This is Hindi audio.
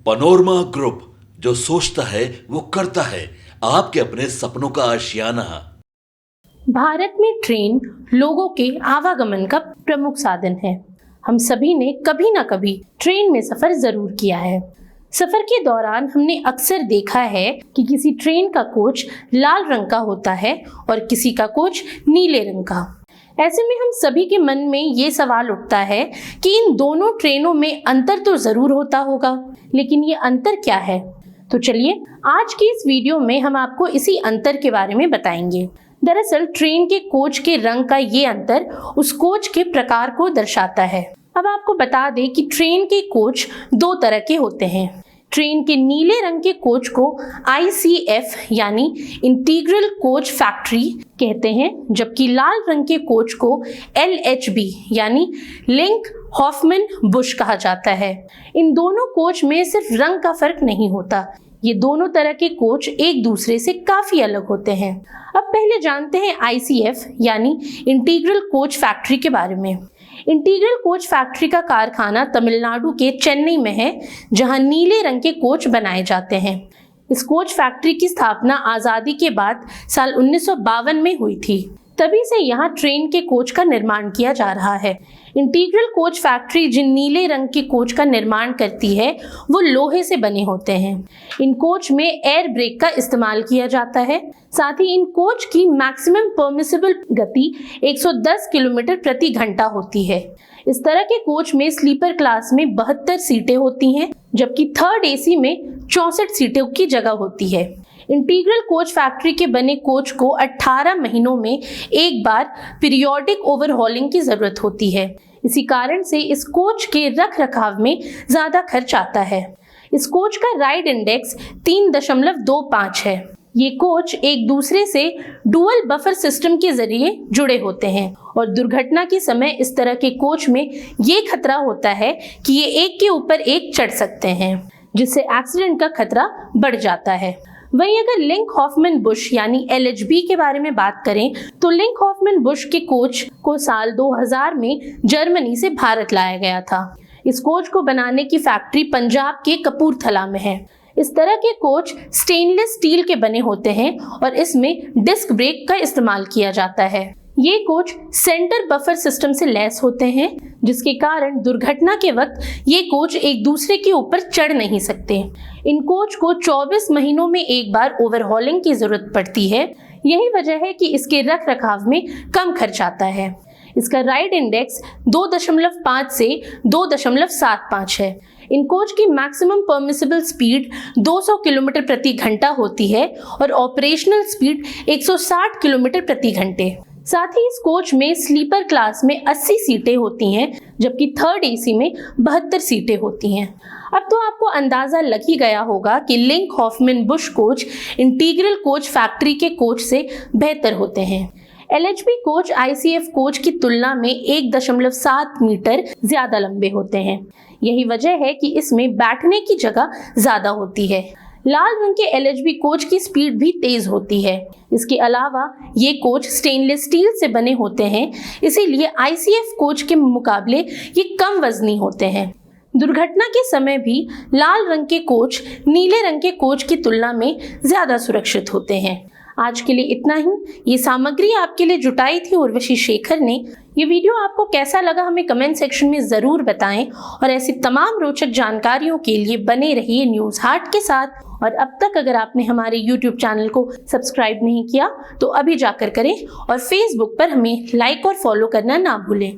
पनोरमा ग्रुप, जो सोचता है वो करता है। आपके अपने सपनों का आशियाना। भारत में ट्रेन लोगों के आवागमन का प्रमुख साधन है। हम सभी ने कभी ना कभी ट्रेन में सफर जरूर किया है। सफर के दौरान हमने अक्सर देखा है कि किसी ट्रेन का कोच लाल रंग का होता है और किसी का कोच नीले रंग का। ऐसे में हम सभी के मन में ये सवाल उठता है कि इन दोनों ट्रेनों में अंतर तो जरूर होता होगा, लेकिन ये अंतर क्या है? तो चलिए आज की इस वीडियो में हम आपको इसी अंतर के बारे में बताएंगे। दरअसल ट्रेन के कोच के रंग का ये अंतर उस कोच के प्रकार को दर्शाता है। अब आपको बता दें कि ट्रेन के कोच दो तरह के होते हैं। ट्रेन के नीले रंग के कोच को ICF यानी इंटीग्रल कोच फैक्ट्री कहते हैं, जबकि लाल रंग के कोच को LHB यानी लिंक हॉफमैन बुश कहा जाता है। इन दोनों कोच में सिर्फ रंग का फर्क नहीं होता, ये दोनों तरह के कोच एक दूसरे से काफी अलग होते हैं। अब पहले जानते हैं ICF यानी इंटीग्रल कोच फैक्ट्री के बारे में। इंटीग्रल कोच फैक्ट्री का कारखाना तमिलनाडु के चेन्नई में है, जहां नीले रंग के कोच बनाए जाते हैं। इस कोच फैक्ट्री की स्थापना आजादी के बाद साल 1952 में हुई थी। तभी से यहाँ ट्रेन के कोच का निर्माण किया जा रहा है। इंटीग्रल कोच फैक्ट्री जिन नीले रंग के कोच का निर्माण करती है वो लोहे से बने होते हैं। इन कोच में एयर ब्रेक का इस्तेमाल किया जाता है। साथ ही इन कोच की मैक्सिमम परमिसिबल गति 110 किलोमीटर प्रति घंटा होती है। इस तरह के कोच में स्लीपर क्लास में 72 सीटें होती हैं, जबकि थर्ड AC में 64 सीटों की जगह होती है। इंटीग्रल कोच फैक्ट्री के बने कोच को 18 महीनों में एक बार पीरियोडिक ओवरहॉलिंग की जरूरत होती है। इसी कारण से इस कोच के रख रखाव में ज्यादा खर्च आता है। इस कोच का राइड इंडेक्स 3.25 है। ये कोच एक दूसरे से डुअल बफर सिस्टम के जरिए जुड़े होते हैं और दुर्घटना के समय इस तरह के कोच में ये खतरा होता है कि ये एक के ऊपर एक चढ़ सकते हैं, जिससे एक्सीडेंट का खतरा बढ़ जाता है। वहीं अगर लिंक हॉफमैन बुश यानी LHB के बारे में बात करें तो लिंक हॉफमैन बुश के कोच को साल 2000 में जर्मनी से भारत लाया गया था। इस कोच को बनाने की फैक्ट्री पंजाब के कपूरथला में है। इस तरह के कोच स्टेनलेस स्टील के बने होते हैं और इसमें डिस्क ब्रेक का इस्तेमाल किया जाता है। ये कोच सेंटर बफर सिस्टम से लैस होते हैं, जिसके कारण दुर्घटना के वक्त ये कोच एक दूसरे के ऊपर चढ़ नहीं सकते। इन कोच को 24 महीनों में एक बार ओवरहॉलिंग की जरूरत पड़ती है। यही वजह है कि इसके रख रखाव में कम खर्च आता है। इसका राइड इंडेक्स 2.5 से 2.75 है। इन कोच की मैक्सिमम परमिसिबल स्पीड 200 किलोमीटर प्रति घंटा होती है और ऑपरेशनल स्पीड 160 किलोमीटर प्रति घंटे। साथ ही इस कोच में स्लीपर क्लास में 80 सीटें होती हैं, जबकि थर्ड AC में 72 सीटें होती हैं। अब तो आपको अंदाजा लग ही गया होगा कि Linke Hofmann Busch coach Integral Coach Factory के कोच से बेहतर होते हैं। LHB कोच ICF कोच की तुलना में 1.7 मीटर ज्यादा लंबे होते हैं। यही वजह है कि इसमें बैठने की जगह ज्यादा होती है। लाल रंग के LHB कोच की स्पीड भी तेज होती है। इसके अलावा ये कोच स्टेनलेस स्टील से बने होते हैं, इसीलिए ICF कोच के मुकाबले ये कम वजनी होते हैं। दुर्घटना के समय भी लाल रंग के कोच नीले रंग के कोच की तुलना में ज्यादा सुरक्षित होते हैं। आज के लिए इतना ही। ये सामग्री आपके लिए जुटाई थी उर्वशी शेखर ने। ये वीडियो आपको कैसा लगा हमें कमेंट सेक्शन में जरूर बताएं और ऐसी तमाम रोचक जानकारियों के लिए बने रहिए न्यूज़ हाट के साथ। और अब तक अगर आपने हमारे YouTube चैनल को सब्सक्राइब नहीं किया तो अभी जाकर करें और Facebook पर हमें लाइक और फॉलो करना ना भूलें।